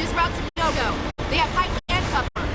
This route's a no-go. They have height and cover.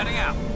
Heading out.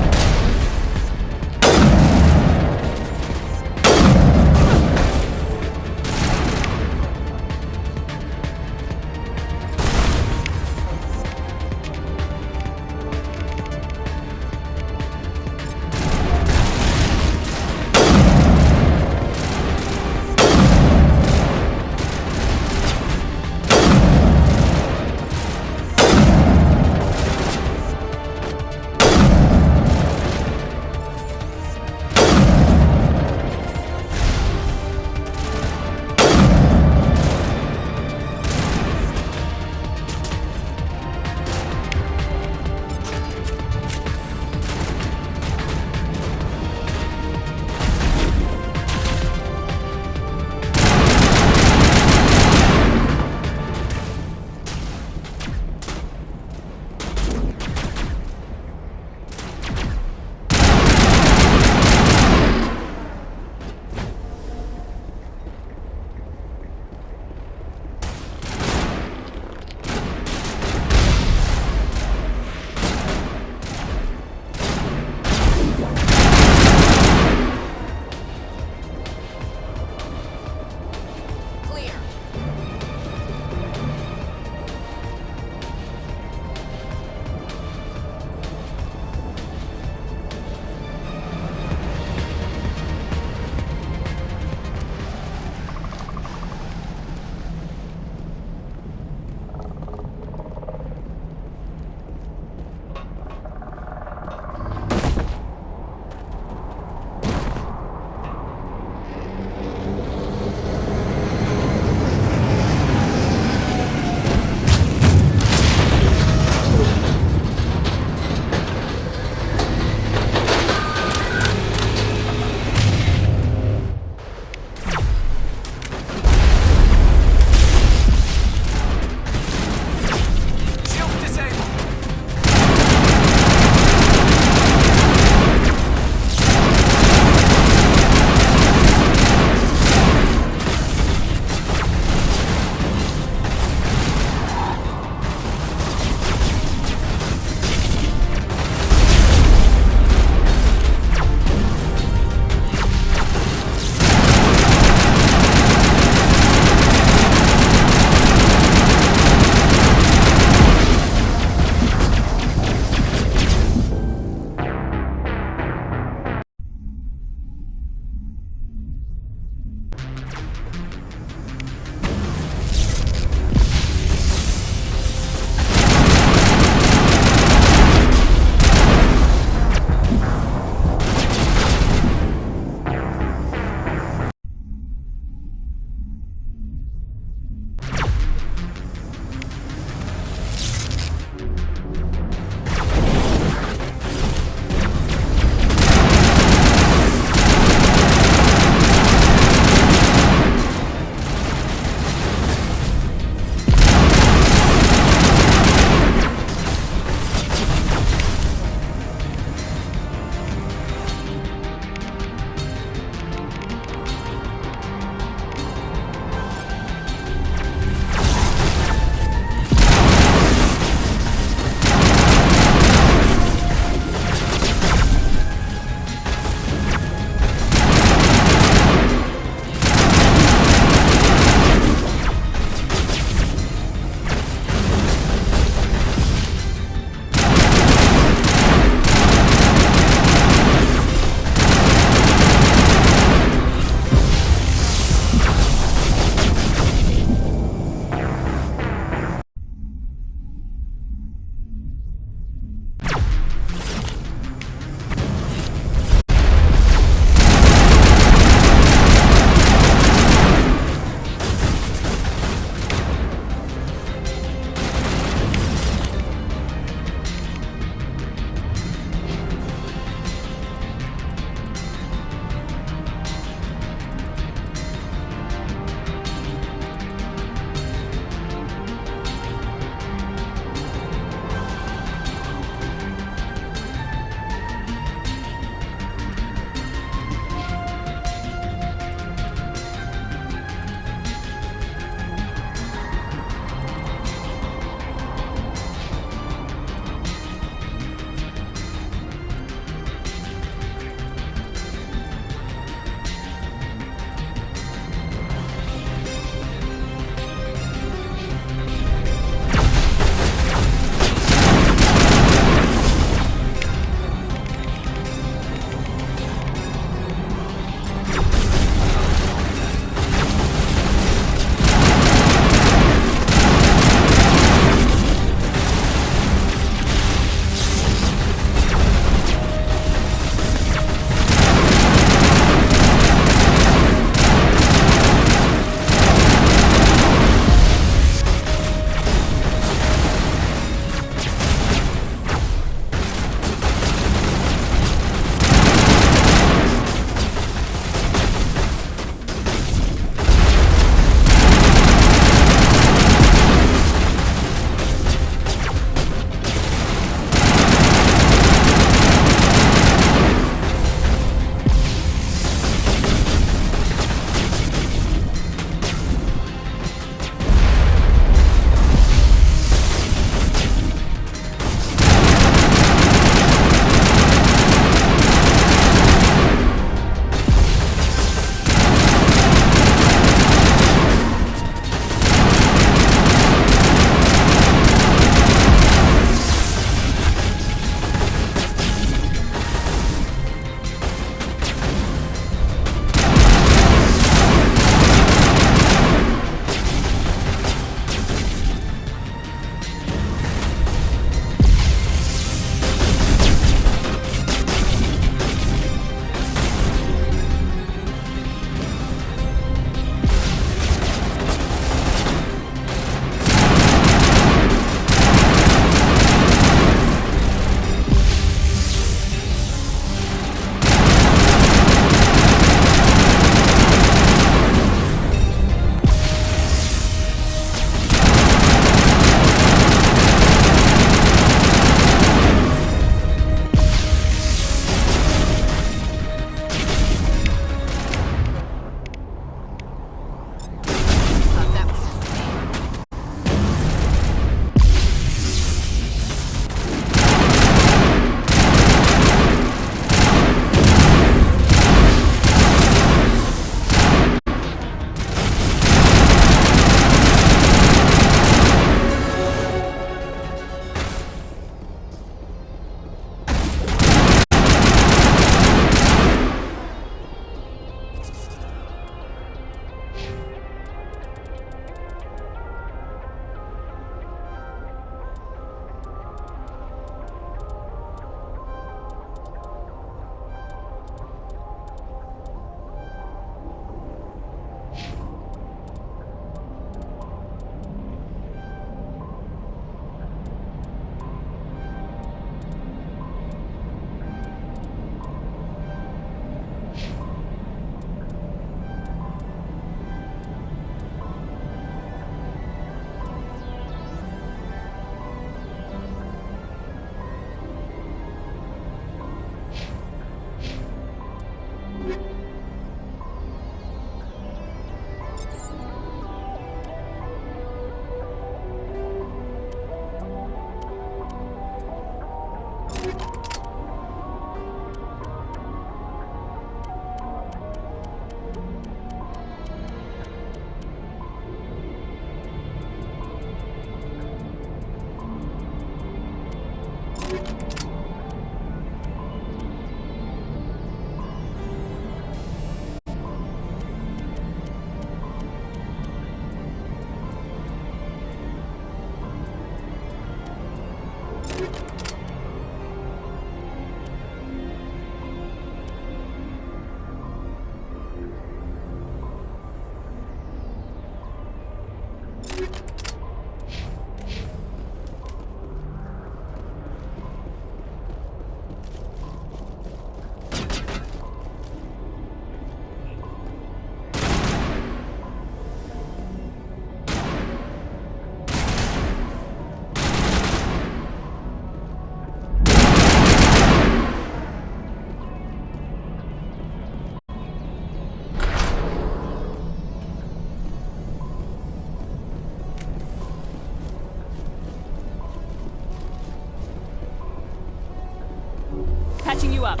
Patching you up.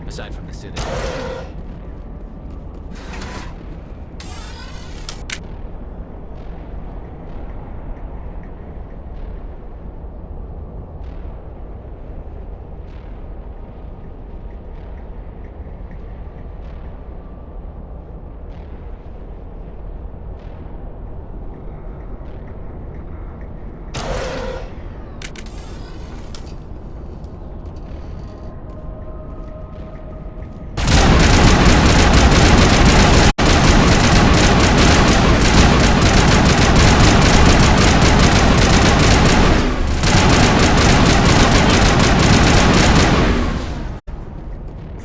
Aside from the city.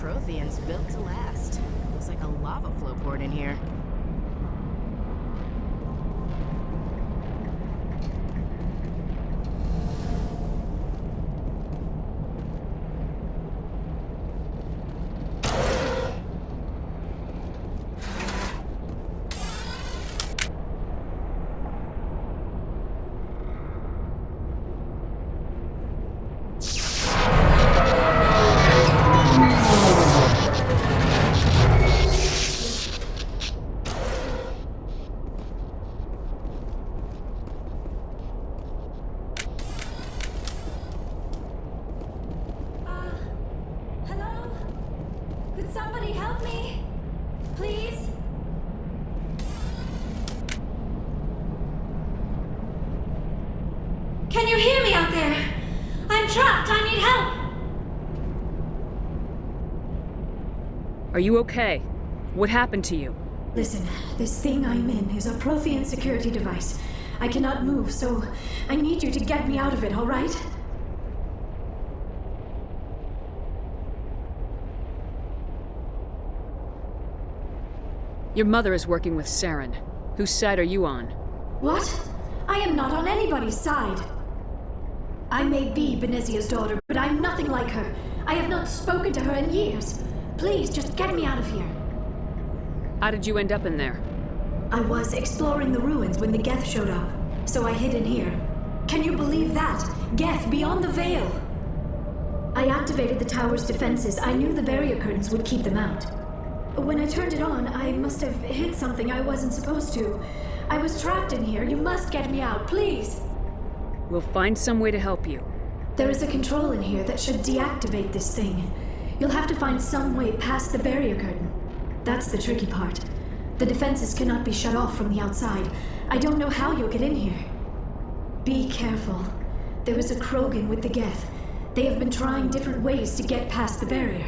Prothean's built to last. Looks like a lava flow poured in here. Could somebody help me? Please? Can you hear me out there? I'm trapped. I need help. Are you okay? What happened to you? Listen, this thing I'm in is a Prothean security device. I cannot move, so I need you to get me out of it, all right? Your mother is working with Saren. Whose side are you on? What? I am not on anybody's side. I may be Benezia's daughter, but I'm nothing like her. I have not spoken to her in years. Please, just get me out of here. How did you end up in there? I was exploring the ruins when the Geth showed up, so I hid in here. Can you believe that? Geth beyond the veil! I activated the tower's defenses. I knew the barrier curtains would keep them out. When I turned it on, I must have hit something I wasn't supposed to. I was trapped in here. You must get me out, please! We'll find some way to help you. There is a control in here that should deactivate this thing. You'll have to find some way past the barrier curtain. That's the tricky part. The defenses cannot be shut off from the outside. I don't know how you'll get in here. Be careful. There is a Krogan with the Geth. They have been trying different ways to get past the barrier.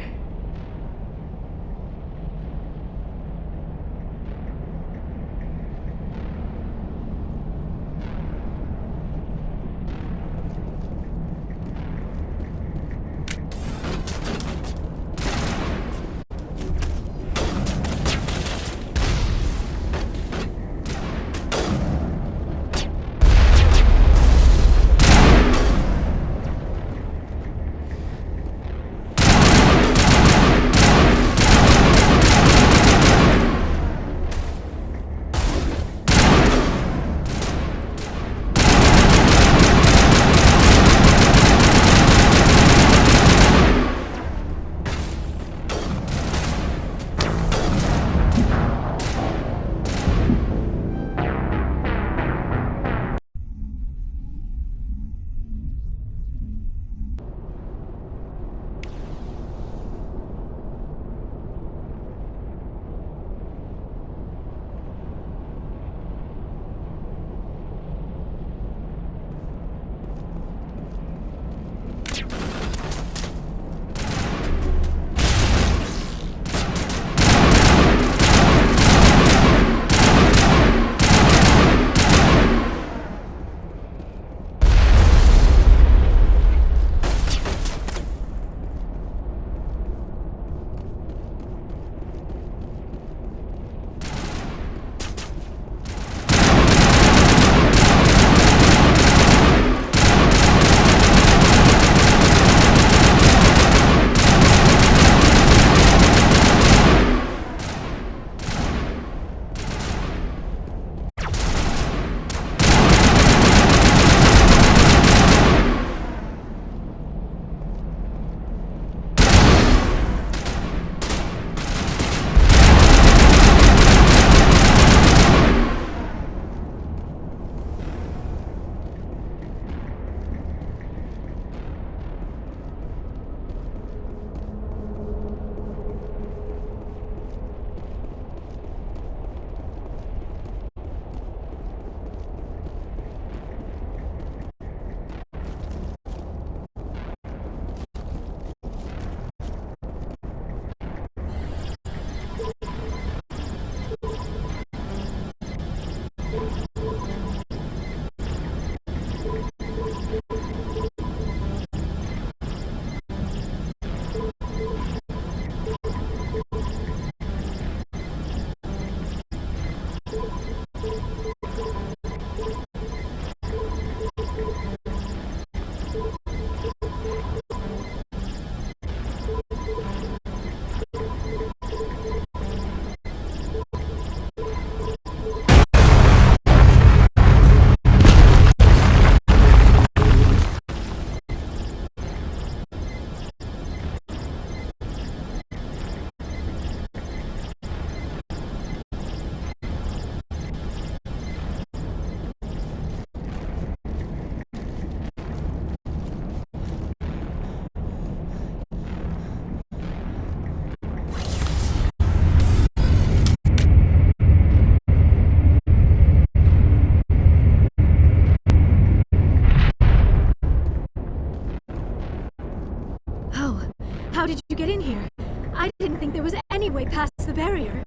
How did you get in here? I didn't think there was any way past the barrier.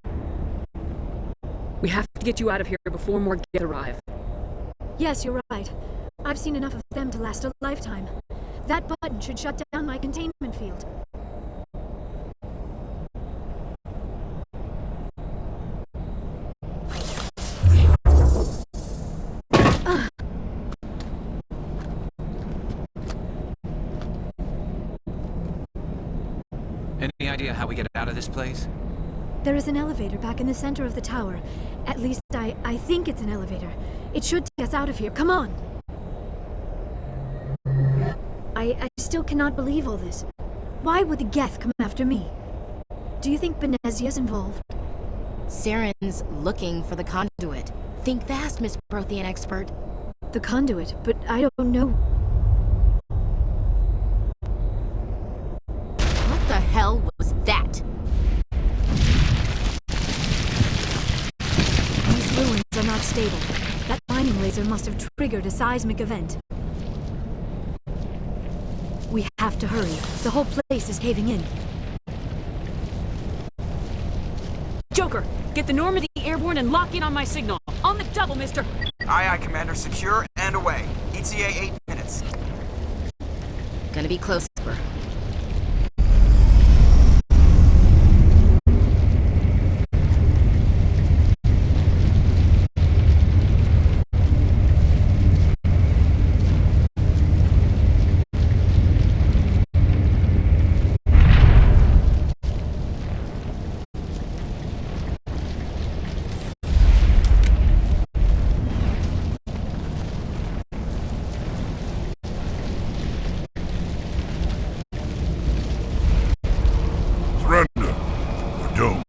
We have to get you out of here before more Geth arrive. Yes, you're right. I've seen enough of them to last a lifetime. That button should shut down my containment field. Any idea how we get out of this place? There is an elevator back in the center of the tower. At least I think it's an elevator. It should take us out of here. Come on! I still cannot believe all this. Why would the Geth come after me? Do you think Benezia's involved? Saren's looking for the conduit. Think fast, Miss Prothean expert. The conduit, but I don't know. What the hell was that? These ruins are not stable. That mining laser must have triggered a seismic event. We have to hurry. The whole place is caving in. Joker, get the Normandy airborne and lock in on my signal. On the double, mister! Aye, aye, Commander. Secure and away. ETA 8 minutes. Gonna be closer. Surrender. Or don't.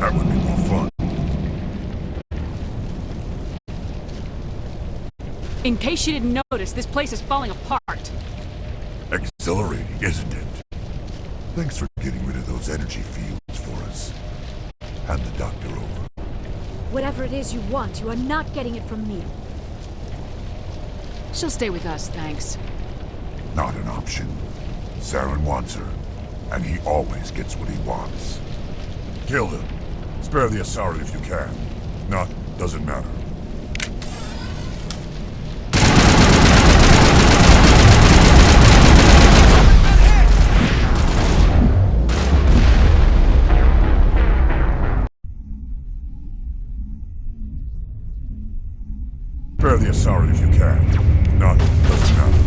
That would be more fun. In case you didn't notice, this place is falling apart. Exhilarating, isn't it? Thanks for getting rid of those energy fields for us. Hand the doctor over. Whatever it is you want, you are not getting it from me. She'll stay with us, thanks. Not an option. Saren wants her, and he always gets what he wants. Kill him. Spare the Asari if you can. If not, doesn't matter. Spare the Asari if you can. If not, doesn't matter.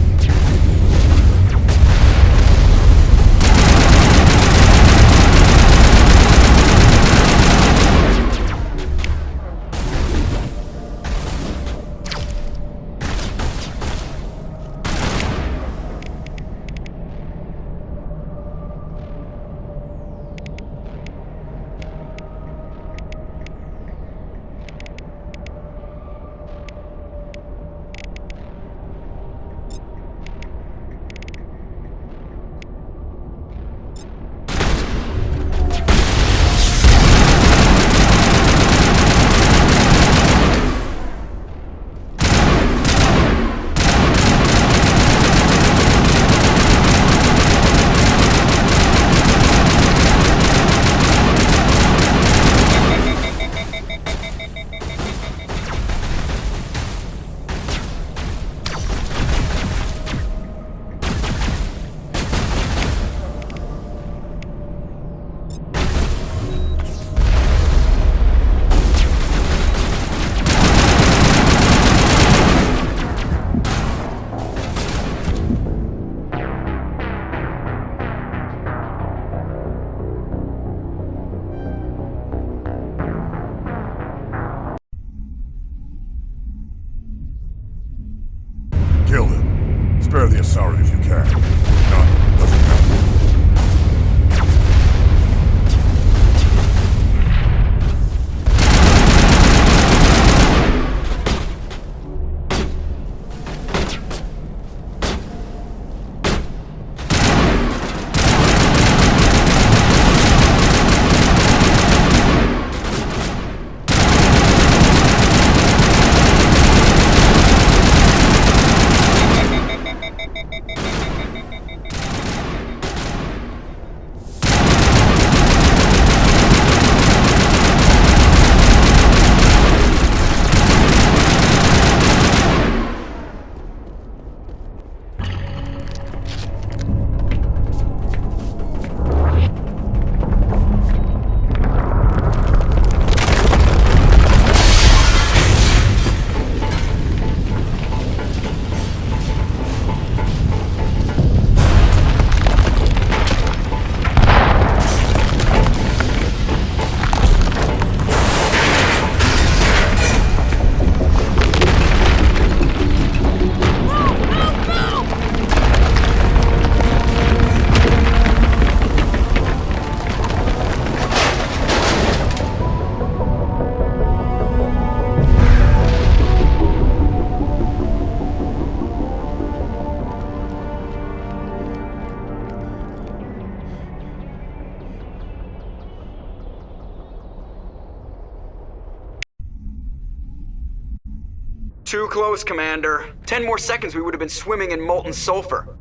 Too close, Commander. 10 more seconds we would have been swimming in molten sulfur.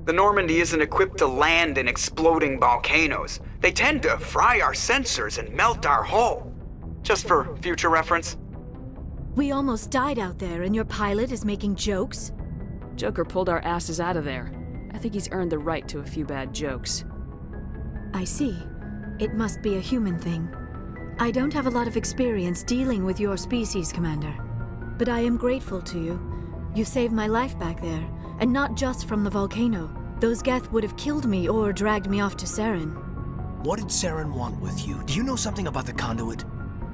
The Normandy isn't equipped to land in exploding volcanoes. They tend to fry our sensors and melt our hull. Just for future reference. We almost died out there, and your pilot is making jokes? Joker pulled our asses out of there. I think he's earned the right to a few bad jokes. I see. It must be a human thing. I don't have a lot of experience dealing with your species, Commander. But I am grateful to you. You saved my life back there, and not just from the volcano. Those Geth would have killed me or dragged me off to Saren. What did Saren want with you? Do you know something about the conduit?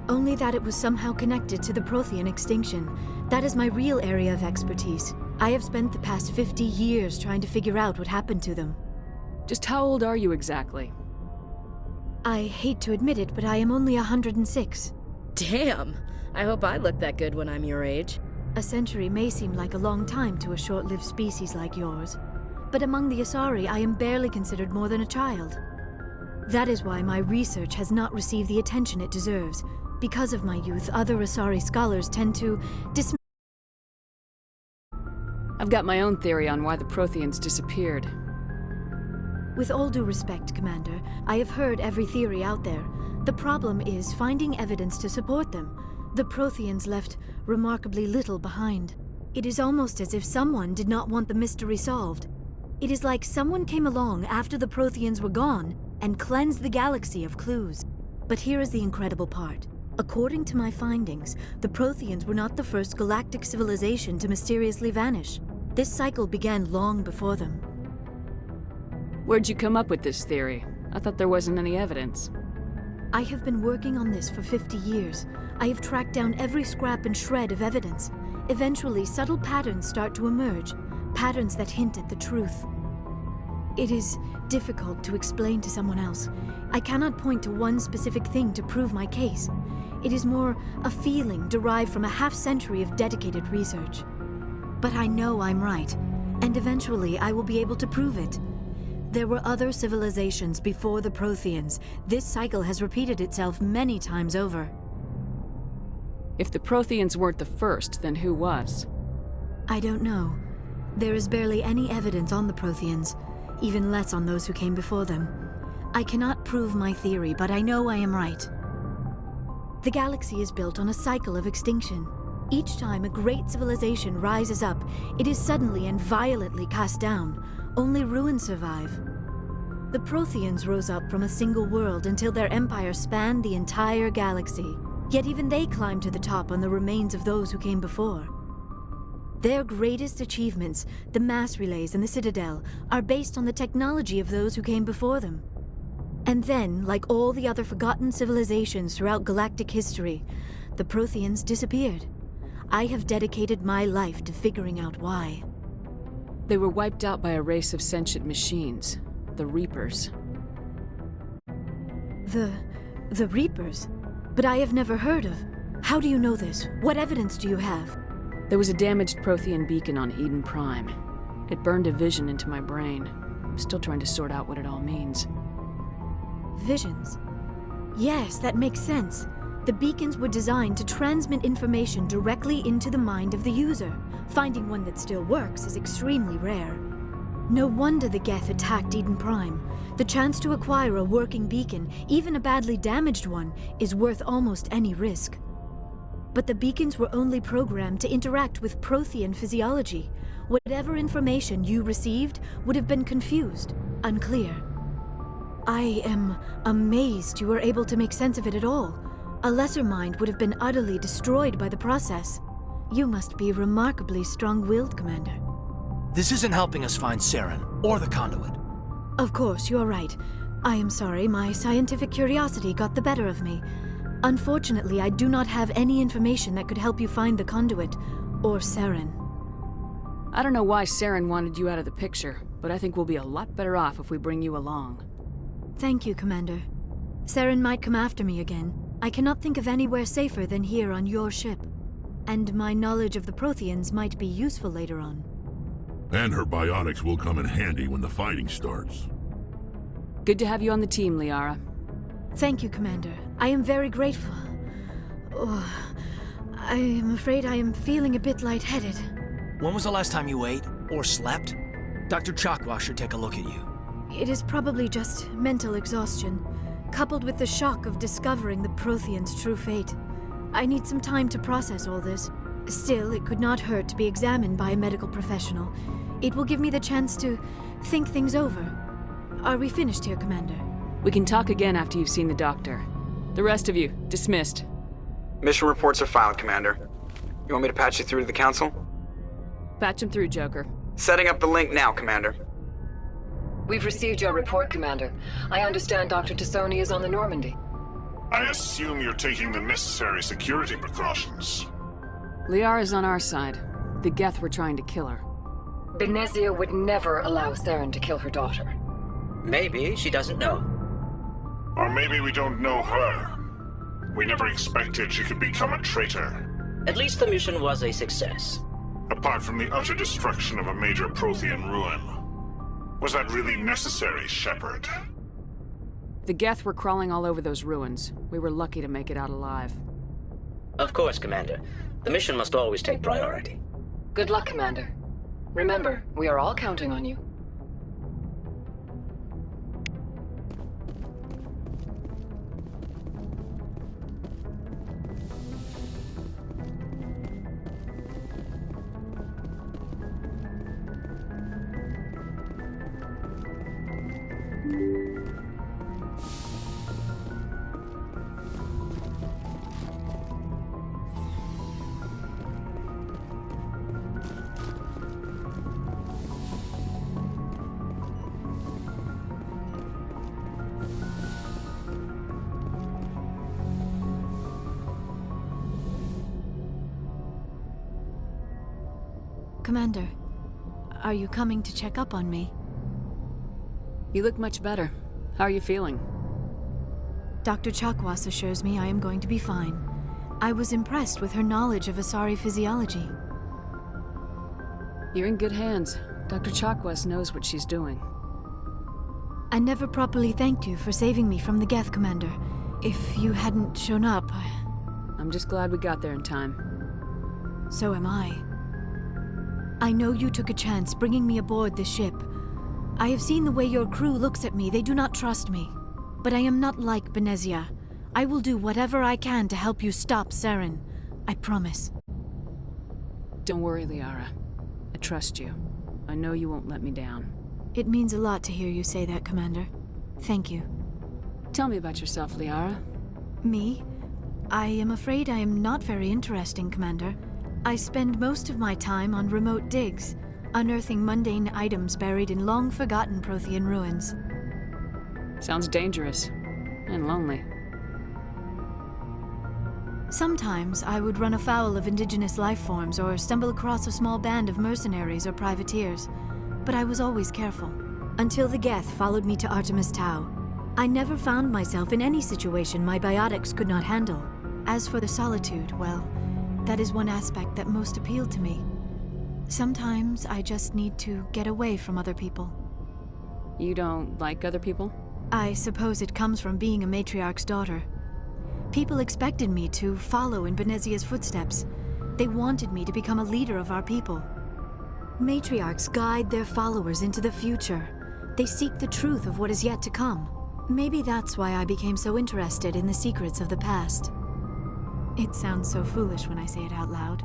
Only that it was somehow connected to the Prothean extinction. That is my real area of expertise. I have spent the past 50 years trying to figure out what happened to them. Just how old are you exactly? I hate to admit it, but I am only 106. Damn! I hope I look that good when I'm your age. A century may seem like a long time to a short-lived species like yours, but among the Asari, I am barely considered more than a child. That is why my research has not received the attention it deserves. Because of my youth, other Asari scholars tend to dismiss. I've got my own theory on why the Protheans disappeared. With all due respect, Commander, I have heard every theory out there. The problem is finding evidence to support them. The Protheans left remarkably little behind. It is almost as if someone did not want the mystery solved. It is like someone came along after the Protheans were gone and cleansed the galaxy of clues. But here is the incredible part. According to my findings, the Protheans were not the first galactic civilization to mysteriously vanish. This cycle began long before them. Where'd you come up with this theory? I thought there wasn't any evidence. I have been working on this for 50 years. I have tracked down every scrap and shred of evidence. Eventually, subtle patterns start to emerge, patterns that hint at the truth. It is difficult to explain to someone else. I cannot point to one specific thing to prove my case. It is more a feeling derived from a half-century of dedicated research. But I know I'm right, and eventually I will be able to prove it. There were other civilizations before the Protheans. This cycle has repeated itself many times over. If the Protheans weren't the first, then who was? I don't know. There is barely any evidence on the Protheans, even less on those who came before them. I cannot prove my theory, but I know I am right. The galaxy is built on a cycle of extinction. Each time a great civilization rises up, it is suddenly and violently cast down. Only ruins survive. The Protheans rose up from a single world until their empire spanned the entire galaxy. Yet even they climbed to the top on the remains of those who came before. Their greatest achievements, the mass relays and the Citadel, are based on the technology of those who came before them. And then, like all the other forgotten civilizations throughout galactic history, the Protheans disappeared. I have dedicated my life to figuring out why. They were wiped out by a race of sentient machines, the Reapers. The Reapers? But I have never heard of. How do you know this? What evidence do you have? There was a damaged Prothean beacon on Eden Prime. It burned a vision into my brain. I'm still trying to sort out what it all means. Visions? Yes, that makes sense. The beacons were designed to transmit information directly into the mind of the user. Finding one that still works is extremely rare. No wonder the Geth attacked Eden Prime. The chance to acquire a working beacon, even a badly damaged one, is worth almost any risk. But the beacons were only programmed to interact with Prothean physiology. Whatever information you received would have been confused, unclear. I am amazed you were able to make sense of it at all. A lesser mind would have been utterly destroyed by the process. You must be remarkably strong-willed, Commander. This isn't helping us find Saren, or the conduit. Of course, you're right. I am sorry, my scientific curiosity got the better of me. Unfortunately, I do not have any information that could help you find the conduit, or Saren. I don't know why Saren wanted you out of the picture, but I think we'll be a lot better off if we bring you along. Thank you, Commander. Saren might come after me again. I cannot think of anywhere safer than here on your ship. And my knowledge of the Protheans might be useful later on. And her biotics will come in handy when the fighting starts. Good to have you on the team, Liara. Thank you, Commander. I am very grateful. Oh, I am afraid I am feeling a bit lightheaded. When was the last time you ate or slept? Dr. Chakwa should take a look at you. It is probably just mental exhaustion, coupled with the shock of discovering the Prothean's true fate. I need some time to process all this. Still, it could not hurt to be examined by a medical professional. It will give me the chance to think things over. Are we finished here, Commander? We can talk again after you've seen the doctor. The rest of you, dismissed. Mission reports are filed, Commander. You want me to patch you through to the Council? Patch him through, Joker. Setting up the link now, Commander. We've received your report, Commander. I understand Dr. Tassoni is on the Normandy. I assume you're taking the necessary security precautions. Liara's on our side. The Geth were trying to kill her. Benezia would never allow Saren to kill her daughter. Maybe she doesn't know. Or maybe we don't know her. We never expected she could become a traitor. At least the mission was a success. Apart from the utter destruction of a major Prothean ruin. Was that really necessary, Shepard? The Geth were crawling all over those ruins. We were lucky to make it out alive. Of course, Commander. The mission must always take priority. Good luck, Commander. Remember, we are all counting on you. Commander, are you coming to check up on me? You look much better. How are you feeling? Dr. Chakwas assures me I am going to be fine. I was impressed with her knowledge of Asari physiology. You're in good hands. Dr. Chakwas knows what she's doing. I never properly thanked you for saving me from the Geth, Commander. If you hadn't shown up, I'm just glad we got there in time. so am I. I know you took a chance bringing me aboard this ship. I have seen the way your crew looks at me. They do not trust me. But I am not like Benezia. I will do whatever I can to help you stop Saren. I promise. Don't worry, Liara. I trust you. I know you won't let me down. It means a lot to hear you say that, Commander. Thank you. Tell me about yourself, Liara. Me? I am afraid I am not very interesting, Commander. I spend most of my time on remote digs, unearthing mundane items buried in long-forgotten Prothean ruins. Sounds dangerous. And lonely. Sometimes I would run afoul of indigenous life forms or stumble across a small band of mercenaries or privateers, but I was always careful. Until the Geth followed me to Artemis Tau. I never found myself in any situation my biotics could not handle. As for the solitude, well, that is one aspect that most appealed to me. Sometimes I just need to get away from other people. You don't like other people? I suppose it comes from being a matriarch's daughter. People expected me to follow in Benezia's footsteps. They wanted me to become a leader of our people. Matriarchs guide their followers into the future. They seek the truth of what is yet to come. Maybe that's why I became so interested in the secrets of the past. It sounds so foolish when I say it out loud.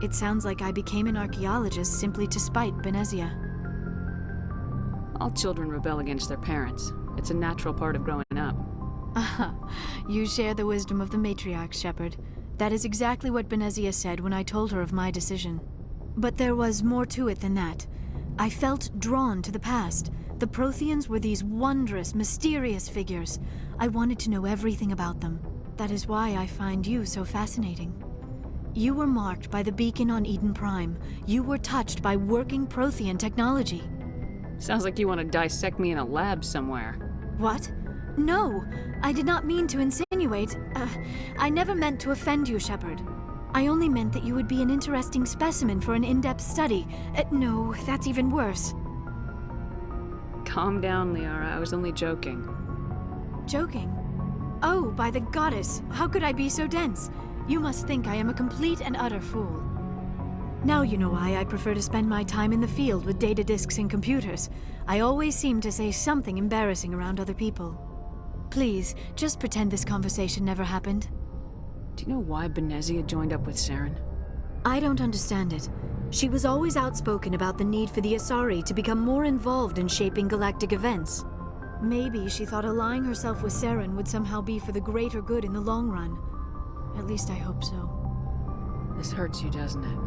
It sounds like I became an archaeologist simply to spite Benezia. All children rebel against their parents. It's a natural part of growing up. Aha, you share the wisdom of the matriarch, Shepard. That is exactly what Benezia said when I told her of my decision. But there was more to it than that. I felt drawn to the past. The Protheans were these wondrous, mysterious figures. I wanted to know everything about them. That is why I find you so fascinating. You were marked by the beacon on Eden Prime. You were touched by working Prothean technology. Sounds like you want to dissect me in a lab somewhere. What? No, I did not mean to insinuate. I never meant to offend you, Shepard. I only meant that you would be an interesting specimen for an in-depth study. No, that's even worse. Calm down, Liara. I was only joking. Joking? Oh, by the goddess, how could I be so dense? You must think I am a complete and utter fool. Now you know why I prefer to spend my time in the field with data disks and computers. I always seem to say something embarrassing around other people. Please, just pretend this conversation never happened. Do you know why Benezia joined up with Saren? I don't understand it. She was always outspoken about the need for the Asari to become more involved in shaping galactic events. Maybe she thought allying herself with Saren would somehow be for the greater good in the long run. At least I hope so. This hurts you, doesn't it?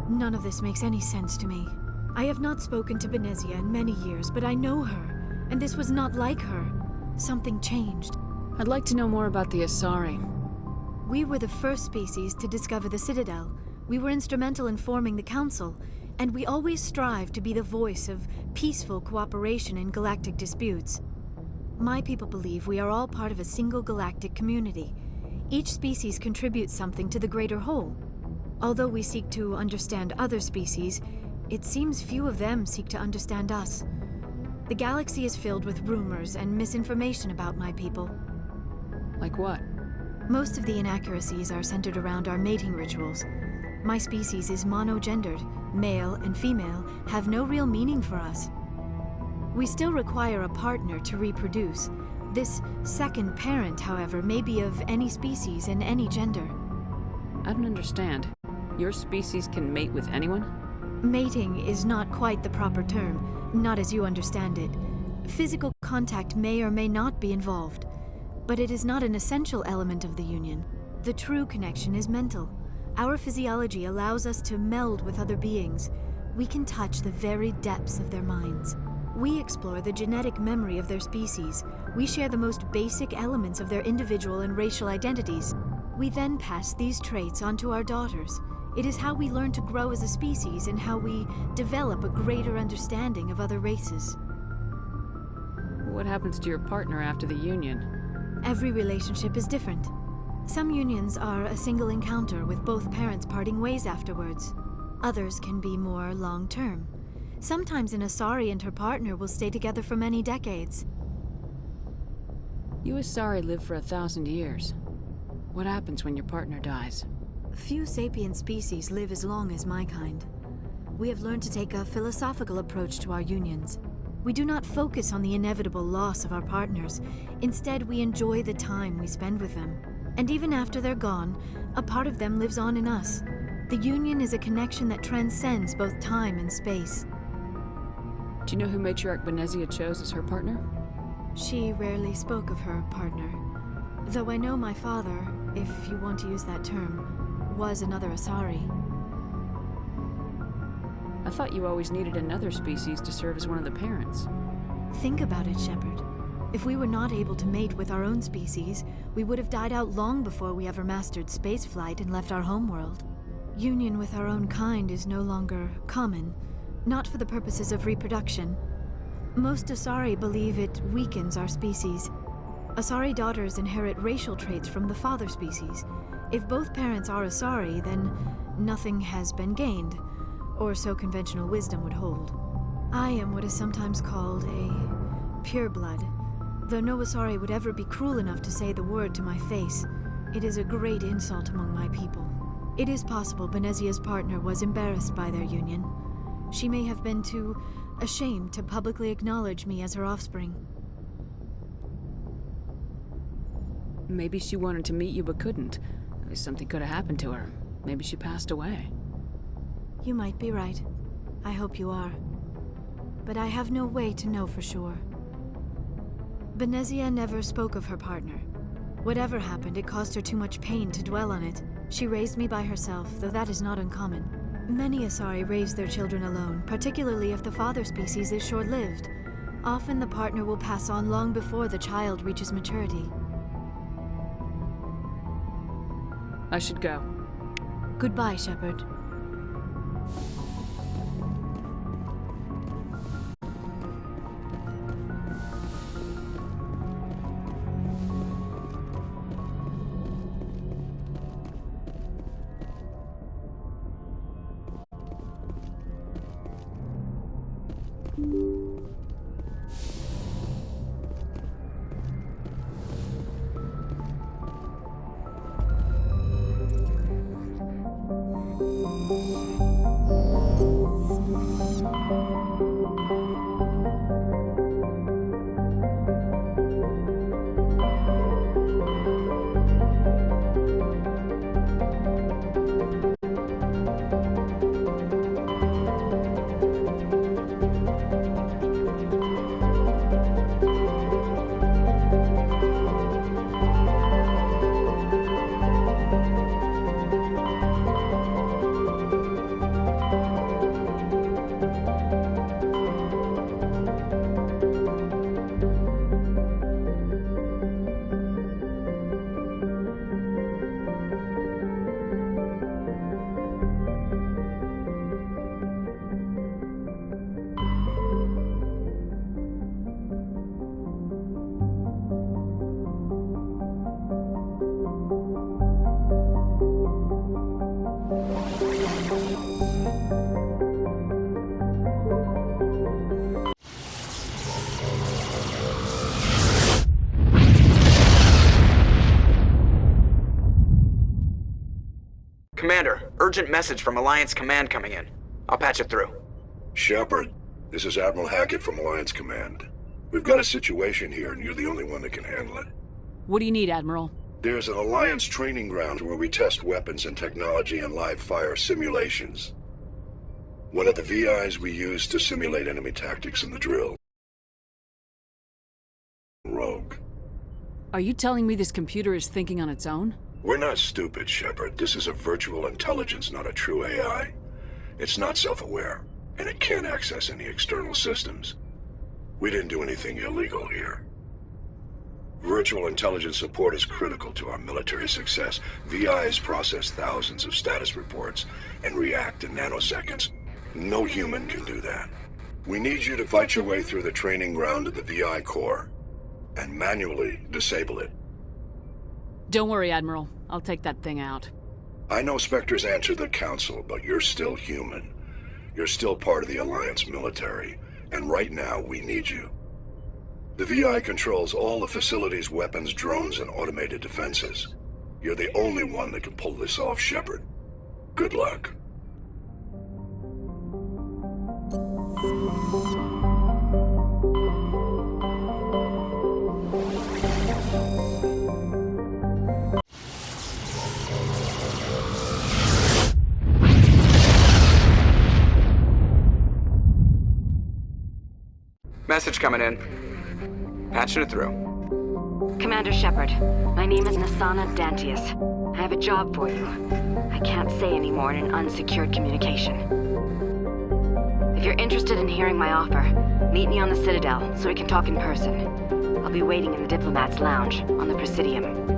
None of this makes any sense to me. I have not spoken to Benezia in many years, but I know her, and this was not like her. Something changed. I'd like to know more about the Asari. We were the first species to discover the Citadel. We were instrumental in forming the Council, and we always strive to be the voice of peaceful cooperation in galactic disputes. My people believe we are all part of a single galactic community. Each species contributes something to the greater whole. Although we seek to understand other species, it seems few of them seek to understand us. The galaxy is filled with rumors and misinformation about my people. Like what? Most of the inaccuracies are centered around our mating rituals. My species is monogendered. Male and female have no real meaning for us. We still require a partner to reproduce. This second parent, however, may be of any species and any gender. I don't understand. Your species can mate with anyone? Mating is not quite the proper term, not as you understand it. Physical contact may or may not be involved, but it is not an essential element of the union. The true connection is mental. Our physiology allows us to meld with other beings. We can touch the very depths of their minds. We explore the genetic memory of their species. We share the most basic elements of their individual and racial identities. We then pass these traits onto our daughters. It is how we learn to grow as a species and how we develop a greater understanding of other races. What happens to your partner after the union? Every relationship is different. Some unions are a single encounter with both parents parting ways afterwards. Others can be more long-term. Sometimes an Asari and her partner will stay together for many decades. You Asari live for 1,000 years. What happens when your partner dies? Few sapient species live as long as my kind. We have learned to take a philosophical approach to our unions. We do not focus on the inevitable loss of our partners. Instead, we enjoy the time we spend with them. And even after they're gone, a part of them lives on in us. The union is a connection that transcends both time and space. Do you know who Matriarch Benezia chose as her partner? She rarely spoke of her partner. Though I know my father, if you want to use that term, was another Asari. I thought you always needed another species to serve as one of the parents. Think about it, Shepard. If we were not able to mate with our own species, we would have died out long before we ever mastered spaceflight and left our homeworld. Union with our own kind is no longer common, not for the purposes of reproduction. Most Asari believe it weakens our species. Asari daughters inherit racial traits from the father species. If both parents are Asari, then nothing has been gained, or so conventional wisdom would hold. I am what is sometimes called a pureblood, though no Asari would ever be cruel enough to say the word to my face. It is a great insult among my people. It is possible Benezia's partner was embarrassed by their union. She may have been too ashamed to publicly acknowledge me as her offspring. Maybe she wanted to meet you but couldn't. Something could have happened to her. Maybe she passed away. You might be right. I hope you are. But I have no way to know for sure. Benezia never spoke of her partner. Whatever happened, it caused her too much pain to dwell on it. She raised me by herself, though that is not uncommon. Many Asari raise their children alone, particularly if the father species is short-lived. Often the partner will pass on long before the child reaches maturity. I should go. Goodbye, Shepard. Urgent message from Alliance Command coming in. I'll patch it through. Shepard, this is Admiral Hackett from Alliance Command. We've got a situation here, and you're the only one that can handle it. What do you need, Admiral? There's an Alliance training ground where we test weapons and technology in live fire simulations. One of the VIs we use to simulate enemy tactics in the drill. Rogue. Are you telling me this computer is thinking on its own? We're not stupid, Shepard. This is a virtual intelligence, not a true AI. It's not self-aware, and it can't access any external systems. We didn't do anything illegal here. Virtual intelligence support is critical to our military success. VIs process thousands of status reports and react in nanoseconds. No human can do that. We need you to fight your way through the training ground of the VI core and manually disable it. Don't worry, Admiral. I'll take that thing out. I know Spectres answered the Council, but you're still human. You're still part of the Alliance military, and right now we need you. The VI controls all the facility's weapons, drones, and automated defenses. You're the only one that can pull this off, Shepard. Good luck. Message coming in. Patching it through. Commander Shepard, my name is Nasana Dantius. I have a job for you. I can't say any more in an unsecured communication. If you're interested in hearing my offer, meet me on the Citadel so we can talk in person. I'll be waiting in the Diplomat's Lounge on the Presidium.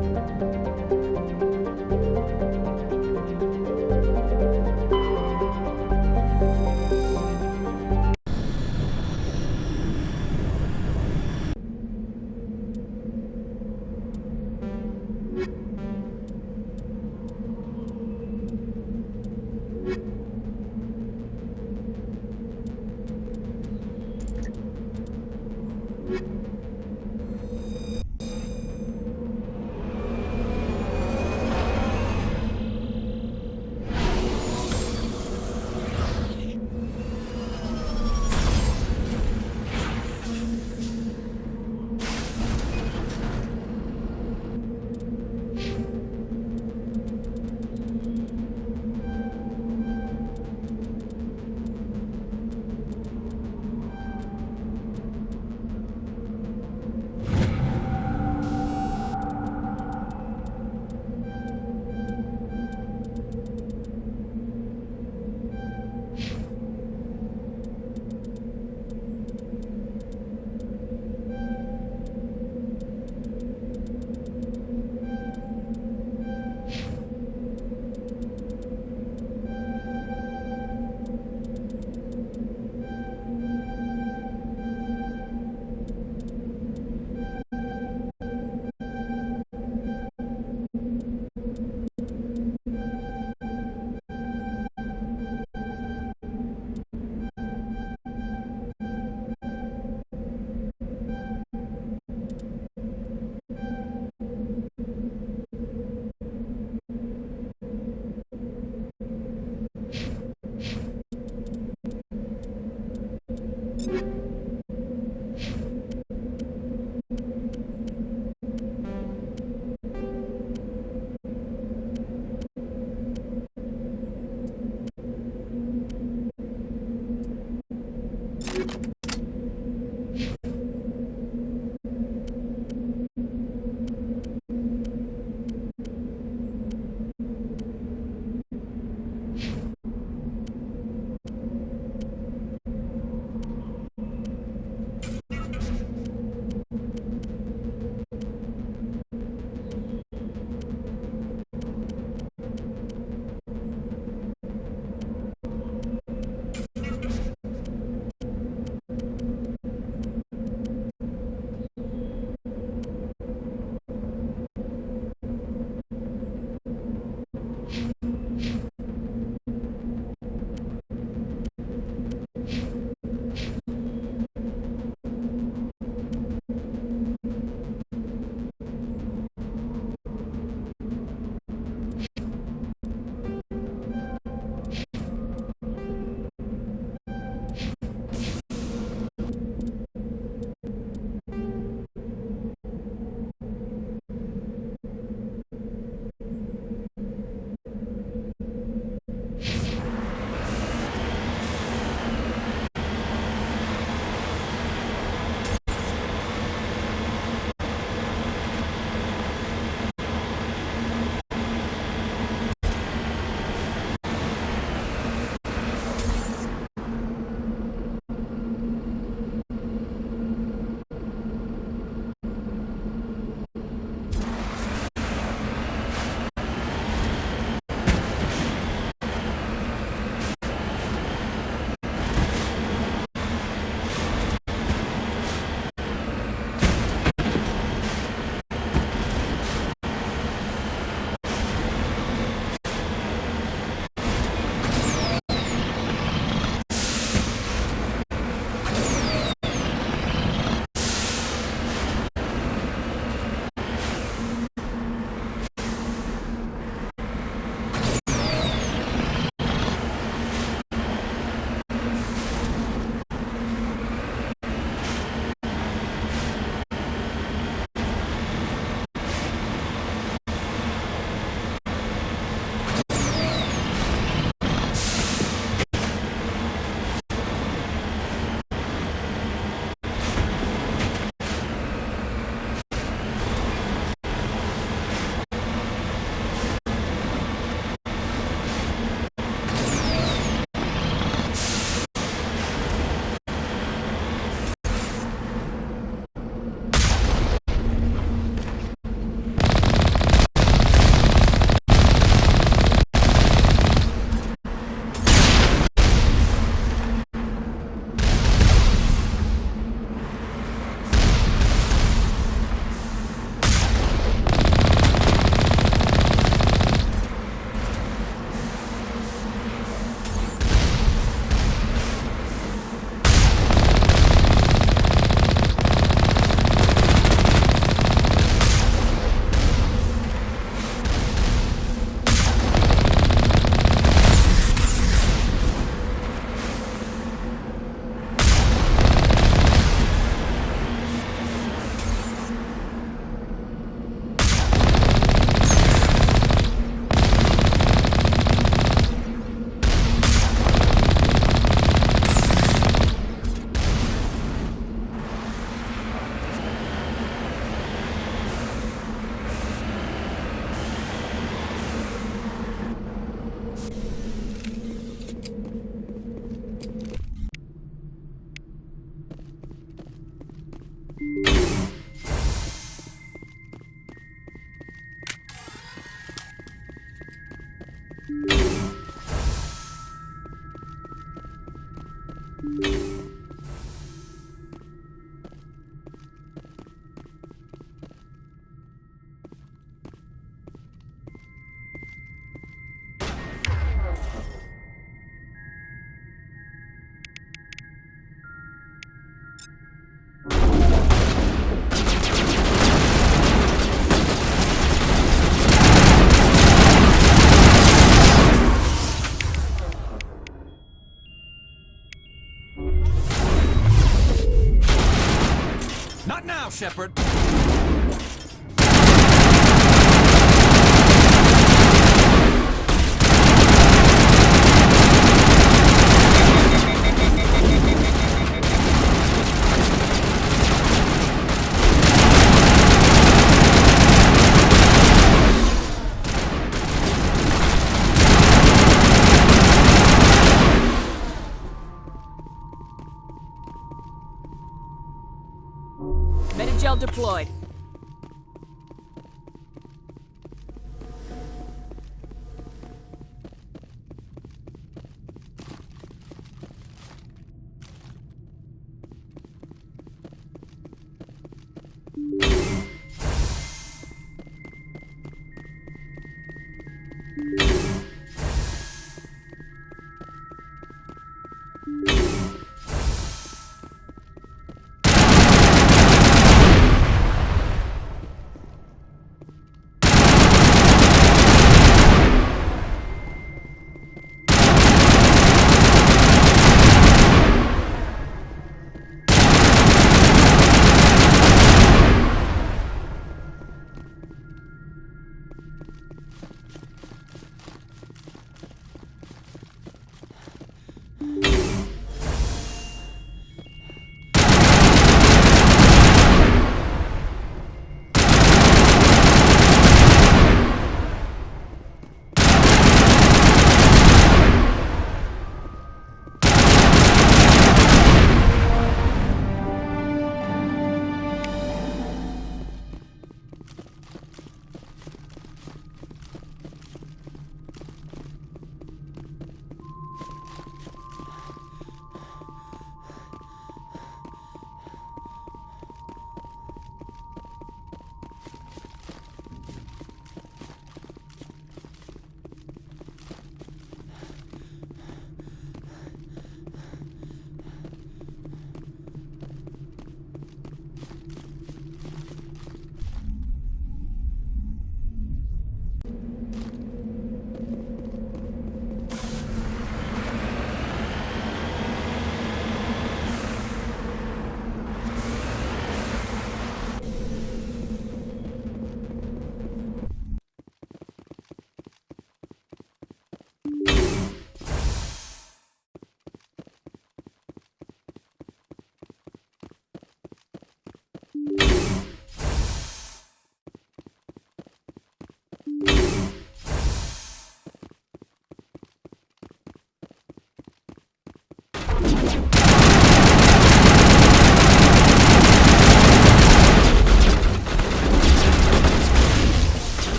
deployed.